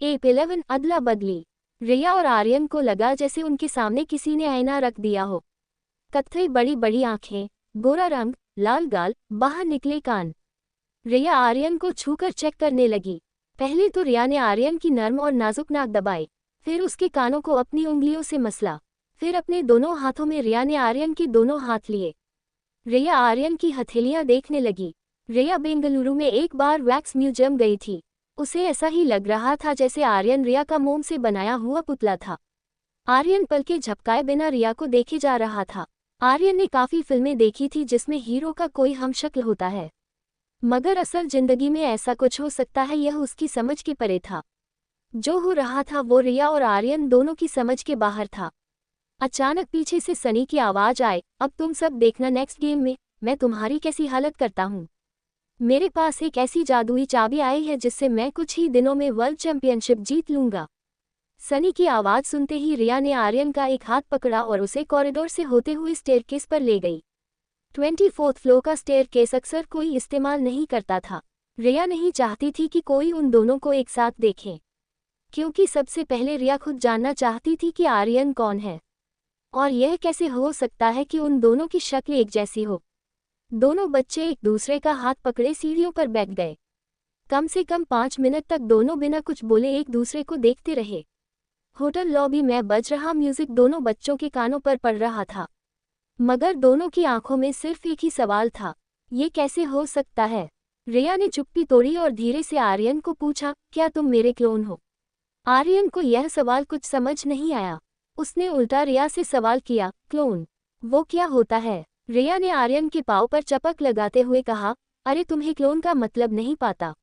AP11 अदला बदली। रिया और आर्यन को लगा जैसे उनके सामने किसी ने आईना रख दिया हो। कत्थई बड़ी बड़ी आंखें, गोरा रंग, लाल गाल, बाहर निकले कान। रिया आर्यन को छूकर चेक करने लगी। पहले तो रिया ने आर्यन की नर्म और नाजुक नाक दबाई, फिर उसके कानों को अपनी उंगलियों से मसला, फिर अपने दोनों हाथों में रिया ने आर्यन के दोनों हाथ लिए। रिया आर्यन की हथेलियां देखने लगी। रिया बेंगलुरु में एक बार वैक्स म्यूजियम गई थी। उसे ऐसा ही लग रहा था जैसे आर्यन रिया का मोम से बनाया हुआ पुतला था। आर्यन पलके झपकाए बिना रिया को देखे जा रहा था। आर्यन ने काफी फिल्में देखी थी जिसमें हीरो का कोई हमशक्ल होता है, मगर असल जिंदगी में ऐसा कुछ हो सकता है, यह उसकी समझ के परे था। जो हो रहा था वो रिया और आर्यन दोनों की समझ के बाहर था। अचानक पीछे से सनी की आवाज आए, अब तुम सब देखना नेक्स्ट गेम में मैं तुम्हारी कैसी हालत करता हूँ। मेरे पास एक ऐसी जादुई चाबी आई है जिससे मैं कुछ ही दिनों में वर्ल्ड चैंपियनशिप जीत लूंगा। सनी की आवाज सुनते ही रिया ने आर्यन का एक हाथ पकड़ा और उसे कॉरिडोर से होते हुए स्टेयरकेस पर ले गई। 24th फ्लोर का स्टेयरकेस अक्सर कोई इस्तेमाल नहीं करता था। रिया नहीं चाहती थी कि कोई उन दोनों को एक साथ देखे, क्योंकि सबसे पहले रिया खुद जानना चाहती थी कि आर्यन कौन है और यह कैसे हो सकता है कि उन दोनों की शक्ल एक जैसी हो। दोनों बच्चे एक दूसरे का हाथ पकड़े सीढ़ियों पर बैठ गए। कम से कम 5 मिनट तक दोनों बिना कुछ बोले एक दूसरे को देखते रहे। होटल लॉबी में बज रहा म्यूजिक दोनों बच्चों के कानों पर पड़ रहा था, मगर दोनों की आंखों में सिर्फ एक ही सवाल था, ये कैसे हो सकता है। रिया ने चुप्पी तोड़ी और धीरे से आर्यन को पूछा, क्या तुम मेरे क्लोन हो? आर्यन को यह सवाल कुछ समझ नहीं आया। उसने उल्टा रिया से सवाल किया, क्लोन वो क्या होता है? रिया ने आर्यन के पाँव पर चपक लगाते हुए कहा, अरे तुम्हें क्लोन का मतलब नहीं पाता।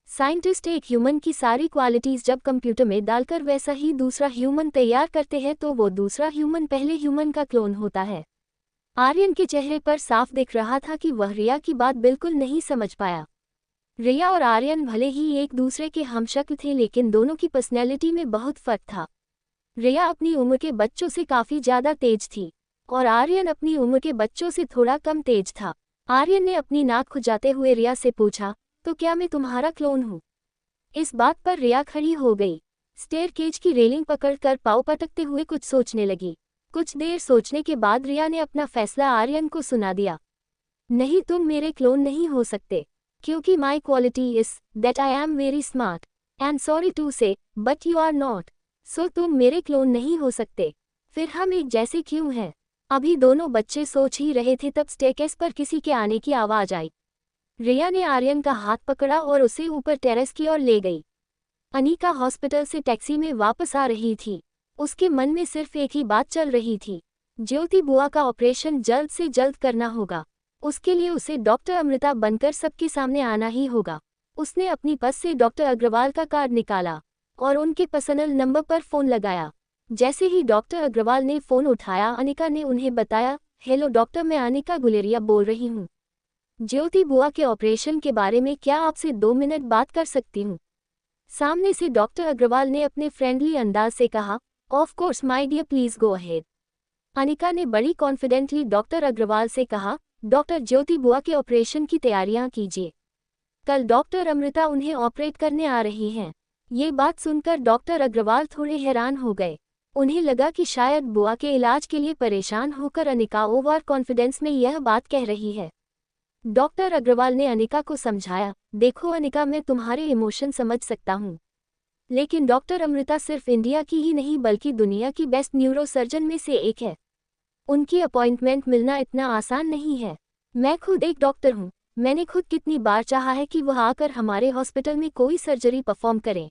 साइंटिस्ट एक ह्यूमन की सारी क्वालिटीज जब कंप्यूटर में डालकर वैसा ही दूसरा ह्यूमन तैयार करते हैं तो वो दूसरा ह्यूमन पहले ह्यूमन का क्लोन होता है। आर्यन के चेहरे पर साफ दिख रहा था कि वह रिया की बात बिल्कुल नहीं समझ पाया। रिया और आर्यन भले ही एक दूसरे के हमशक्ल थे, लेकिन दोनों की पर्सनैलिटी में बहुत फर्क था। रिया अपनी उम्र के बच्चों से काफी ज्यादा तेज थी और आर्यन अपनी उम्र के बच्चों से थोड़ा कम तेज था। आर्यन ने अपनी नाक खुजाते हुए रिया से पूछा, तो क्या मैं तुम्हारा क्लोन हूँ? इस बात पर रिया खड़ी हो गई। स्टेयरकेज की रेलिंग पकड़कर पाँव पटकते हुए कुछ सोचने लगी। कुछ देर सोचने के बाद रिया ने अपना फैसला आर्यन को सुना दिया, नहीं, तुम मेरे क्लोन नहीं हो सकते, क्योंकि my quality is that I am very smart and sorry to say but you are not, so तुम मेरे क्लोन नहीं हो सकते। फिर हम एक जैसे क्यों हैं? अभी दोनों बच्चे सोच ही रहे थे तब स्टेयरकेस पर किसी के आने की आवाज आई। रिया ने आर्यन का हाथ पकड़ा और उसे ऊपर टेरेस की ओर ले गई। अनिका हॉस्पिटल से टैक्सी में वापस आ रही थी। उसके मन में सिर्फ एक ही बात चल रही थी, ज्योति बुआ का ऑपरेशन जल्द से जल्द करना होगा। उसके लिए उसे डॉक्टर अमृता बनकर सबके सामने आना ही होगा। उसने अपनी पर्स से डॉक्टर अग्रवाल का कार्ड निकाला और उनके पर्सनल नंबर पर फोन लगाया। जैसे ही डॉक्टर अग्रवाल ने फोन उठाया, अनिका ने उन्हें बताया, हेलो डॉक्टर, मैं अनिका गुलेरिया बोल रही हूँ। ज्योति बुआ के ऑपरेशन के बारे में क्या आपसे 2 मिनट बात कर सकती हूँ? सामने से डॉक्टर अग्रवाल ने अपने फ्रेंडली अंदाज से कहा, of course my dear, please go ahead. Anika ने बड़ी कॉन्फिडेंटली डॉक्टर अग्रवाल से कहा, डॉक्टर, ज्योति बुआ के ऑपरेशन की तैयारियां कीजिए, कल डॉक्टर अमृता उन्हें ऑपरेट करने आ रही हैं। ये बात सुनकर डॉक्टर अग्रवाल थोड़े हैरान हो गए। उन्हें लगा कि शायद बुआ के इलाज के लिए परेशान होकर अनिका ओवर कॉन्फिडेंस में यह बात कह रही है। डॉक्टर अग्रवाल ने अनिका को समझाया, देखो अनिका, मैं तुम्हारे इमोशन समझ सकता हूँ, लेकिन डॉक्टर अमृता सिर्फ इंडिया की ही नहीं बल्कि दुनिया की बेस्ट न्यूरो सर्जन में से एक है। उनकी अपॉइंटमेंट मिलना इतना आसान नहीं है। मैं खुद एक डॉक्टर हूँ, मैंने खुद कितनी बार चाहा है कि वह आकर हमारे हॉस्पिटल में कोई सर्जरी परफॉर्म करें,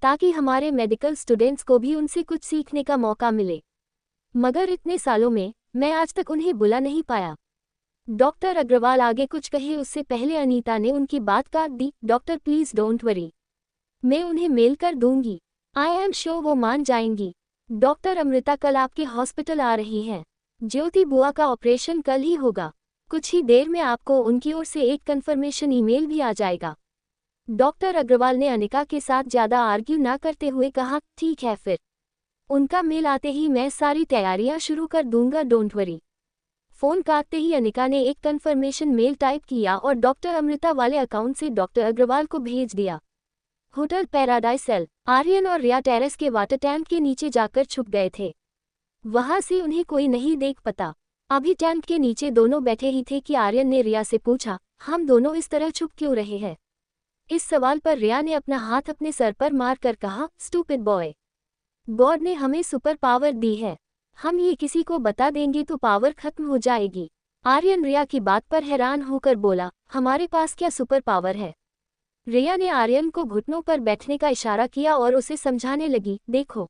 ताकि हमारे मेडिकल स्टूडेंट्स को भी उनसे कुछ सीखने का मौका मिले, मगर इतने सालों में मैं आज तक उन्हें बुला नहीं पाया। डॉक्टर अग्रवाल आगे कुछ कहे उससे पहले अनीता ने उनकी बात काट दी, डॉक्टर प्लीज डोंट वरी, मैं उन्हें मेल कर दूंगी, आई एम श्योर वो मान जाएंगी। डॉक्टर अमृता कल आपके हॉस्पिटल आ रही हैं। ज्योति बुआ का ऑपरेशन कल ही होगा। कुछ ही देर में आपको उनकी ओर से एक कंफर्मेशन ईमेल भी आ जाएगा। डॉक्टर अग्रवाल ने अनिका के साथ ज्यादा आर्ग्यू ना करते हुए कहा, ठीक है, फिर उनका मेल आते ही मैं सारी तैयारियां शुरू कर दूंगा, डोंट वरी। फोन काटते ही अनिका ने एक कंफर्मेशन मेल टाइप किया और डॉक्टर अमृता वाले अकाउंट से डॉक्टर अग्रवाल को भेज दिया। होटल पैराडाइस सेल। आर्यन और रिया टेरेस के वाटर टैंक के नीचे जाकर छुप गए थे। वहां से उन्हें कोई नहीं देख पाता। अभी टैंक के नीचे दोनों बैठे ही थे कि आर्यन ने रिया से पूछा, हम दोनों इस तरह छुप क्यों रहे हैं? इस सवाल पर रिया ने अपना हाथ अपने सर पर मार कर कहा, स्टूपिड बॉय, गॉड ने हमें सुपर पावर दी है, हम ये किसी को बता देंगे तो पावर खत्म हो जाएगी। आर्यन रिया की बात पर हैरान होकर बोला, हमारे पास क्या सुपर पावर है? रिया ने आर्यन को घुटनों पर बैठने का इशारा किया और उसे समझाने लगी, देखो,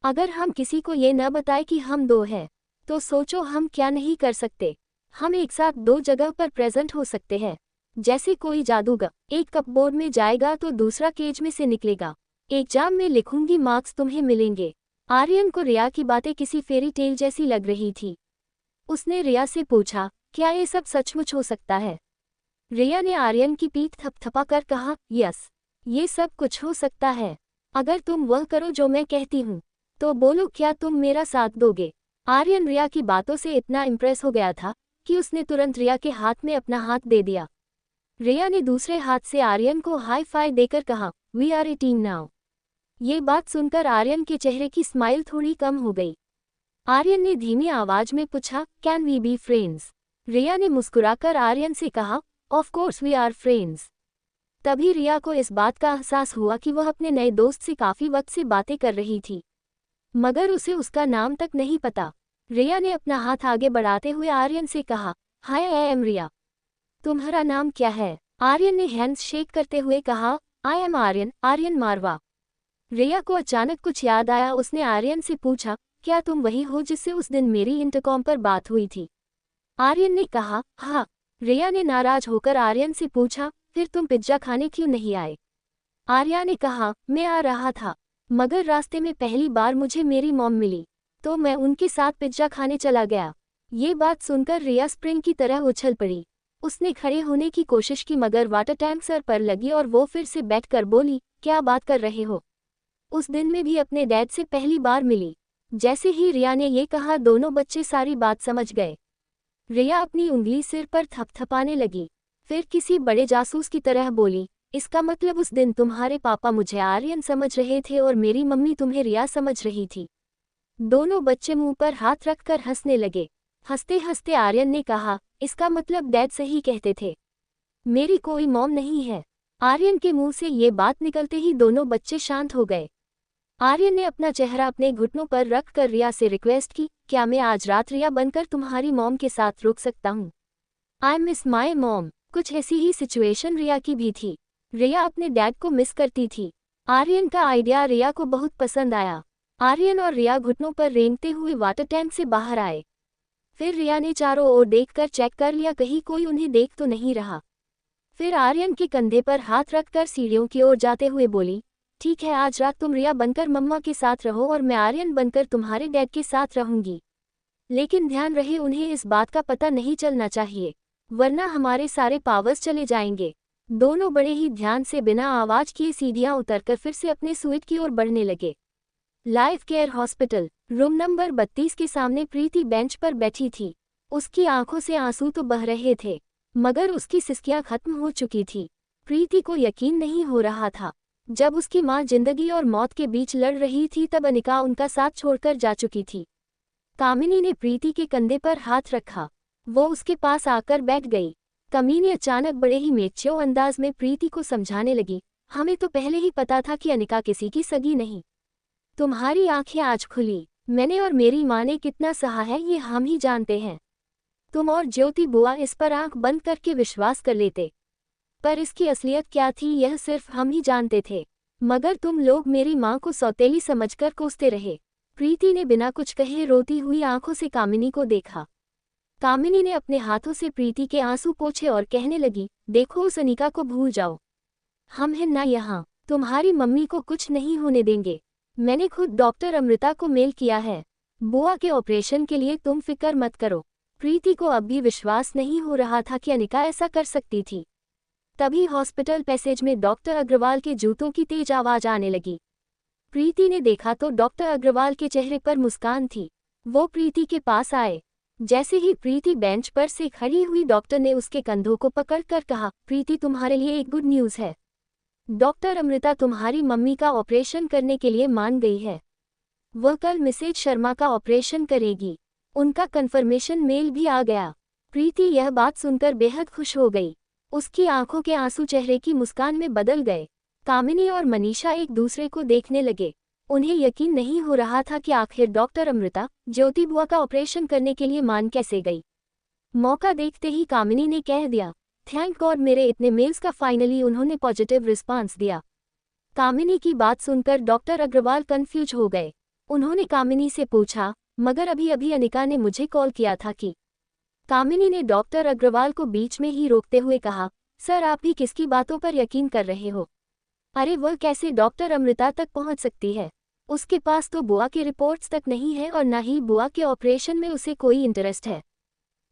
अगर हम किसी को ये न बताए कि हम दो हैं, तो सोचो हम क्या नहीं कर सकते। हम एक साथ दो जगह पर प्रेजेंट हो सकते हैं। जैसे कोई जादूगर एक कपबोर्ड में जाएगा तो दूसरा केज में से निकलेगा। एग्जाम में लिखूंगी, मार्क्स तुम्हें मिलेंगे। आर्यन को रिया की बातें किसी फेरी टेल जैसी लग रही थी। उसने रिया से पूछा, क्या ये सब सचमुच हो सकता है? रिया ने आर्यन की पीठ थपथपा कर कहा, यस, ये सब कुछ हो सकता है। अगर तुम वह करो जो मैं कहती हूँ, तो बोलो क्या तुम मेरा साथ दोगे? आर्यन रिया की बातों से इतना इम्प्रेस हो गया था कि उसने तुरंत रिया के हाथ में अपना हाथ दे दिया। रिया ने दूसरे हाथ से आर्यन को हाई फाई देकर कहा, we are a team now. ये बात सुनकर आर्यन के चेहरे की स्माइल थोड़ी कम हो गई। आर्यन ने धीमी आवाज में पूछा, can we be friends? Riya ने मुस्कुराकर आर्यन से कहा, of course we are friends. तभी रिया को इस बात का एहसास हुआ कि वह अपने नए दोस्त से काफी वक्त से बातें कर रही थी, मगर उसे उसका नाम तक नहीं पता। रिया ने अपना हाथ आगे बढ़ाते हुए आर्यन से कहा, हाय, आई एम रिया। तुम्हारा नाम क्या है? आर्यन ने हैंड्स शेक करते हुए कहा, आई एम आर्यन, आर्यन मारवा। रिया को अचानक कुछ याद आया। उसने आर्यन से पूछा, क्या तुम वही हो जिससे उस दिन मेरी इंटरकॉम पर बात हुई थी? आर्यन ने कहा, हाँ। रिया ने नाराज होकर आर्यन से पूछा, फिर तुम पिज्जा खाने क्यों नहीं आए? आर्या ने कहा, मैं आ रहा था, मगर रास्ते में पहली बार मुझे मेरी मॉम मिली, तो मैं उनके साथ पिज्जा खाने चला गया। ये बात सुनकर रिया स्प्रिंग की तरह उछल पड़ी। उसने खड़े होने की कोशिश की मगर वाटर टैंक सर पर लगी और वो फिर से बैठकर बोली, क्या बात कर रहे हो? उस दिन में भी अपने डैड से पहली बार मिली। जैसे ही रिया ने ये कहा, दोनों बच्चे सारी बात समझ गए। रिया अपनी उंगली सिर पर थपथपाने लगी, फिर किसी बड़े जासूस की तरह बोली, इसका मतलब उस दिन तुम्हारे पापा मुझे आर्यन समझ रहे थे और मेरी मम्मी तुम्हें रिया समझ रही थी। दोनों बच्चे मुंह पर हाथ रखकर हंसने लगे। हंसते हंसते आर्यन ने कहा, इसका मतलब डैड सही कहते थे, मेरी कोई मॉम नहीं है। आर्यन के मुंह से ये बात निकलते ही दोनों बच्चे शांत हो गए। आर्यन ने अपना चेहरा अपने घुटनों पर रख कर रिया से रिक्वेस्ट की, क्या मैं आज रात रिया बनकर तुम्हारी मॉम के साथ रुक सकता हूँ? I miss my mom. कुछ ऐसी ही सिचुएशन रिया की भी थी। रिया अपने डैड को मिस करती थी। आर्यन का आइडिया रिया को बहुत पसंद आया। आर्यन और रिया घुटनों पर रेंगते हुए वाटर टैंक से बाहर आए। फिर रिया ने चारों ओर देखकर चेक कर लिया कहीं कोई उन्हें देख तो नहीं रहा। फिर आर्यन के कंधे पर हाथ रखकर सीढ़ियों की ओर जाते हुए बोली, ठीक है, आज रात तुम रिया बनकर मम्मा के साथ रहो और मैं आर्यन बनकर तुम्हारे डैड के साथ रहूंगी। लेकिन ध्यान रहे उन्हें इस बात का पता नहीं चलना चाहिए, वरना हमारे सारे पावर्स चले जाएंगे। दोनों बड़े ही ध्यान से बिना आवाज किए सीढ़ियां उतरकर फिर से अपने स्वीट की ओर बढ़ने लगे। Life care hospital, room number 32 के सामने प्रीति बेंच पर बैठी थी। उसकी आंखों से आंसू तो बह रहे थे, मगर उसकी सिसकियां खत्म हो चुकी थी। प्रीति को यकीन नहीं हो रहा था। जब उसकी मां जिंदगी और मौत के बीच लड़ रही थी तब अनिका उनका साथ छोड़कर जा चुकी थी। कामिनी ने प्रीति के कंधे पर हाथ रखा। वो उसके पास आकर बैठ गई। कामिनी अचानक बड़े ही मेच्योर अंदाज में प्रीति को समझाने लगी, हमें तो पहले ही पता था कि अनिका किसी की सगी नहीं। तुम्हारी आंखें आज खुली। मैंने और मेरी माँ ने कितना सहा है ये हम ही जानते हैं। तुम और ज्योति बुआ इस पर आंख बंद करके विश्वास कर लेते, पर इसकी असलियत क्या थी यह सिर्फ हम ही जानते थे। मगर तुम लोग मेरी माँ को सौतेली समझकर कोसते रहे। प्रीति ने बिना कुछ कहे रोती हुई आंखों से कामिनी को देखा। कामिनी ने अपने हाथों से प्रीति के आंसू पोंछे और कहने लगी, देखो उस अनिका को भूल जाओ, हम हैं ना यहाँ, तुम्हारी मम्मी को कुछ नहीं होने देंगे। मैंने खुद डॉक्टर अमृता को मेल किया है। बुआ के ऑपरेशन के लिए तुम फिक्र मत करो। प्रीति को अब भी विश्वास नहीं हो रहा था कि अनिका ऐसा कर सकती थी। तभी हॉस्पिटल पैसेज में डॉक्टर अग्रवाल के जूतों की तेज आवाज आने लगी। प्रीति ने देखा तो डॉक्टर अग्रवाल के चेहरे पर मुस्कान थी। वो प्रीति के पास आए। जैसे ही प्रीति बेंच पर से खड़ी हुई, डॉक्टर ने उसके कंधों को पकड़कर कहा, प्रीति तुम्हारे लिए एक गुड न्यूज़ है। डॉक्टर अमृता तुम्हारी मम्मी का ऑपरेशन करने के लिए मान गई है। वह कल मिसेज शर्मा का ऑपरेशन करेगी। उनका कंफर्मेशन मेल भी आ गया। प्रीति यह बात सुनकर बेहद खुश हो गई। उसकी आंखों के आंसू चेहरे की मुस्कान में बदल गए। कामिनी और मनीषा एक दूसरे को देखने लगे। उन्हें यकीन नहीं हो रहा था कि आखिर डॉक्टर अमृता ज्योति बुआ का ऑपरेशन करने के लिए मान कैसे गई। मौका देखते ही कामिनी ने कह दिया, थैंक गॉड मेरे इतने मेल्स का फाइनली उन्होंने पॉजिटिव रिस्पांस दिया। कामिनी की बात सुनकर डॉक्टर अग्रवाल कंफ्यूज हो गए। उन्होंने कामिनी से पूछा, मगर अभी अभी अनिका ने मुझे कॉल किया था कि। कामिनी ने डॉक्टर अग्रवाल को बीच में ही रोकते हुए कहा, सर आप भी किसकी बातों पर यकीन कर रहे हो? अरे वह कैसे डॉक्टर अमृता तक पहुंच सकती है? उसके पास तो बुआ की रिपोर्ट्स तक नहीं है और न ही बुआ के ऑपरेशन में उसे कोई इंटरेस्ट है।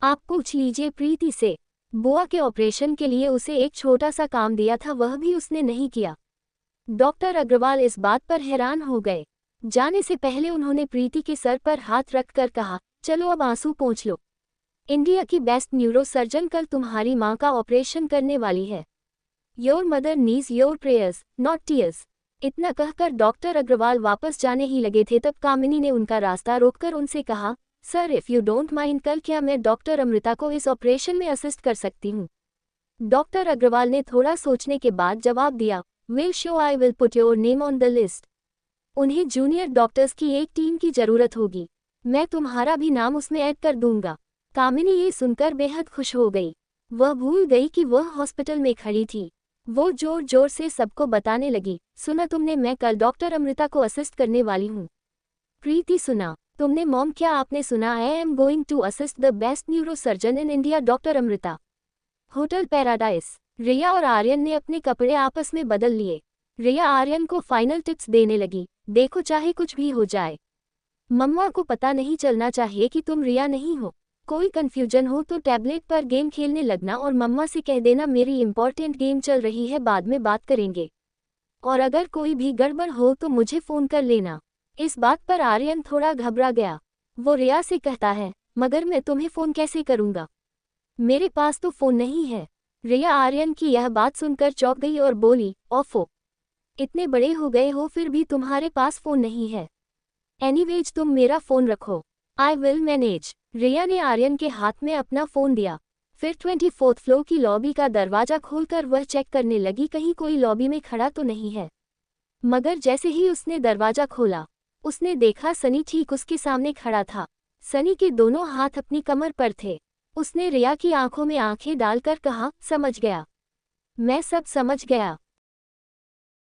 आप पूछ लीजिए प्रीति से। बुआ के ऑपरेशन के लिए उसे एक छोटा सा काम दिया था, वह भी उसने नहीं किया। डॉक्टर अग्रवाल इस बात पर हैरान हो गए। जाने से पहले उन्होंने प्रीति के सर पर हाथ रखकर कहा, चलो अब आंसू पोंछ लो। इंडिया की बेस्ट न्यूरो सर्जन कल तुम्हारी माँ का ऑपरेशन करने वाली है। Your mother needs your prayers not tears. इतना कहकर डॉक्टर अग्रवाल वापस जाने ही लगे थे तब कामिनी ने उनका रास्ता रोककर उनसे कहा, sir if you don't mind कल क्या मैं डॉक्टर अमृता को इस ऑपरेशन में असिस्ट कर सकती हूँ? डॉक्टर अग्रवाल ने थोड़ा सोचने के बाद जवाब दिया, will show I will put your name on the list. उन्हें जूनियर डॉक्टर्स की एक टीम की जरूरत होगी। मैं तुम्हारा भी नाम उसमें ऐड कर दूंगा। कामिनी ये सुनकर बेहद खुश हो गई। वह भूल गई कि वह हॉस्पिटल में खड़ी थी। वो जोर जोर से सबको बताने लगी, सुना तुमने, मैं कल डॉक्टर अमृता को असिस्ट करने वाली हूँ। प्रीति सुना, तुमने मॉम? क्या आपने सुना? I am going to assist the best neurosurgeon in India doctor Amrita. Hotel paradise. Riya और आर्यन ने अपने कपड़े आपस में बदल लिए। रिया आर्यन को फाइनल टिप्स देने लगी, देखो चाहे कुछ भी हो जाए, मम्मा को पता नहीं चलना चाहिए कि तुम रिया नहीं हो। कोई कंफ्यूजन हो तो टैबलेट पर गेम खेलने लगना और मम्मा से कह देना मेरी इंपॉर्टेंट गेम चल रही है, बाद में बात करेंगे। और अगर कोई भी गड़बड़ हो तो मुझे फ़ोन कर लेना। इस बात पर आर्यन थोड़ा घबरा गया। वो रिया से कहता है, मगर मैं तुम्हें फ़ोन कैसे करूँगा? मेरे पास तो फ़ोन नहीं है। रिया आर्यन की यह बात सुनकर चौंक गई और बोली, ओफो, इतने बड़े हो गए हो फिर भी तुम्हारे पास फ़ोन नहीं है। एनीवेज तुम मेरा फ़ोन रखो, आई विल मैनेज। रिया ने आर्यन के हाथ में अपना फ़ोन दिया। फिर 24th फ्लोर की लॉबी का दरवाज़ा खोलकर वह चेक करने लगी कहीं कोई लॉबी में खड़ा तो नहीं है। मगर जैसे ही उसने दरवाज़ा खोला, उसने देखा सनी ठीक उसके सामने खड़ा था। सनी के दोनों हाथ अपनी कमर पर थे। उसने रिया की आंखों में आंखें डालकर कहा, समझ गया, मैं सब समझ गया।